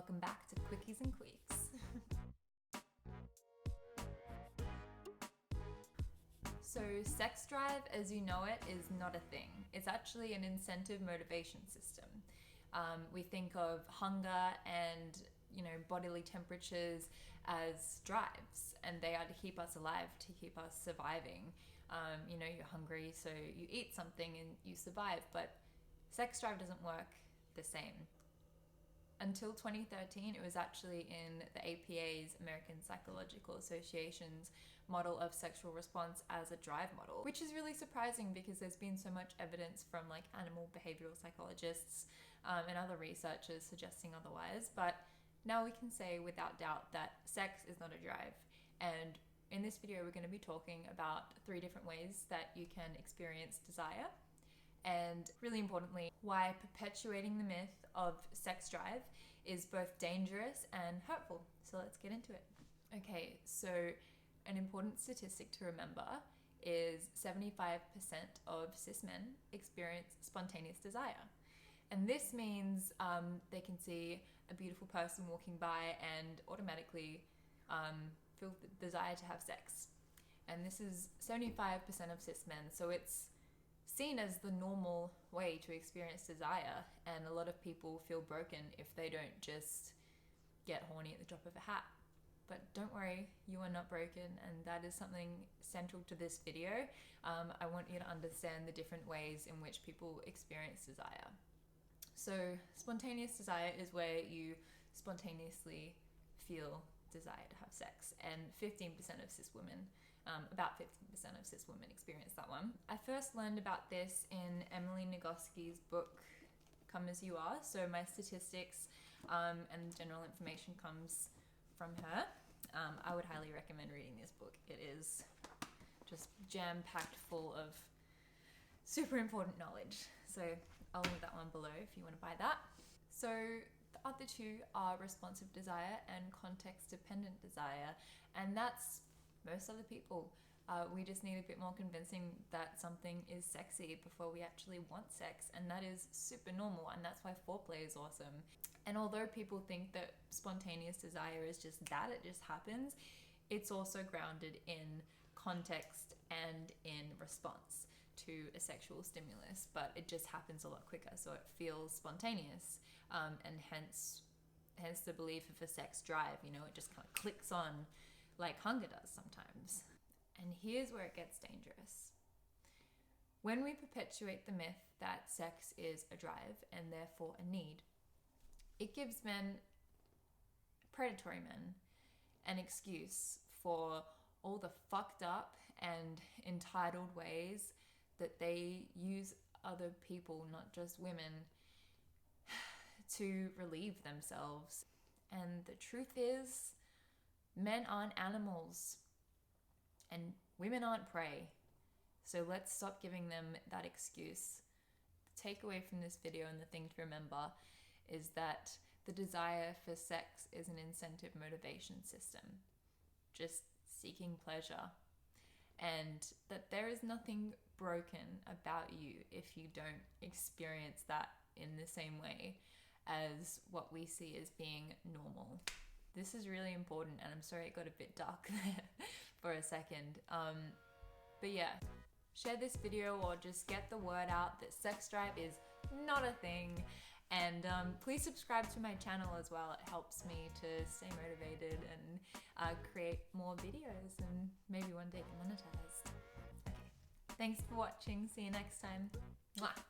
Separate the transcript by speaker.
Speaker 1: welcome back to Quickies and Queeks. So sex drive, as you know it, is not a thing. It's actually an incentive motivation system. We think of hunger and bodily temperatures as drives, and they are to keep us alive, to keep us surviving. You're hungry, so you eat something and you survive, but sex drive doesn't work the same. Until 2013, it was actually in the APA's, American Psychological Association's, model of sexual response as a drive model, which is really surprising because there's been so much evidence from animal behavioral psychologists and other researchers suggesting otherwise. But now we can say without doubt that sex is not a drive. And in this video, we're going to be talking about 3 different ways that you can experience desire. And really importantly, why perpetuating the myth of sex drive is both dangerous and hurtful. So let's get into it. Okay, so an important statistic to remember is 75% of cis men experience spontaneous desire. And this means they can see a beautiful person walking by and automatically feel the desire to have sex. And this is 75% of cis men, so it's seen as the normal way to experience desire, and a lot of people feel broken if they don't just get horny at the drop of a hat. But don't worry, you are not broken, and that is something central to this video. I want you to understand the different ways in which people experience desire. So spontaneous desire is where you spontaneously feel desire to have sex, and 15% of cis women, about 15% of cis women experience that one. I first learned about this in Emily Nagoski's book, Come As You Are. So my statistics and general information comes from her. I would highly recommend reading this book. It is just jam-packed full of super important knowledge. So I'll link that one below if you want to buy that. So the other 2 are responsive desire and context-dependent desire, and that's most other people. We just need a bit more convincing that something is sexy before we actually want sex, and that is super normal, and that's why foreplay is awesome. And although people think that spontaneous desire is just that, it just happens, it's also grounded in context and in response to a sexual stimulus, but it just happens a lot quicker, so it feels spontaneous, and hence the belief of a sex drive. It just kind of clicks on like hunger does sometimes. And here's where it gets dangerous. When we perpetuate the myth that sex is a drive and therefore a need, it gives predatory men, an excuse for all the fucked up and entitled ways that they use other people, not just women, to relieve themselves. And the truth is, men aren't animals and women aren't prey. So let's stop giving them that excuse. The takeaway from this video, and the thing to remember, is that the desire for sex is an incentive motivation system, just seeking pleasure, and that there is nothing broken about you if you don't experience that in the same way as what we see as being normal. This is really important, and I'm sorry it got a bit dark there for a second. But yeah, share this video or just get the word out that sex drive is not a thing. And please subscribe to my channel as well. It helps me to stay motivated and create more videos and maybe one day get monetized. Okay, thanks for watching. See you next time. Mwah.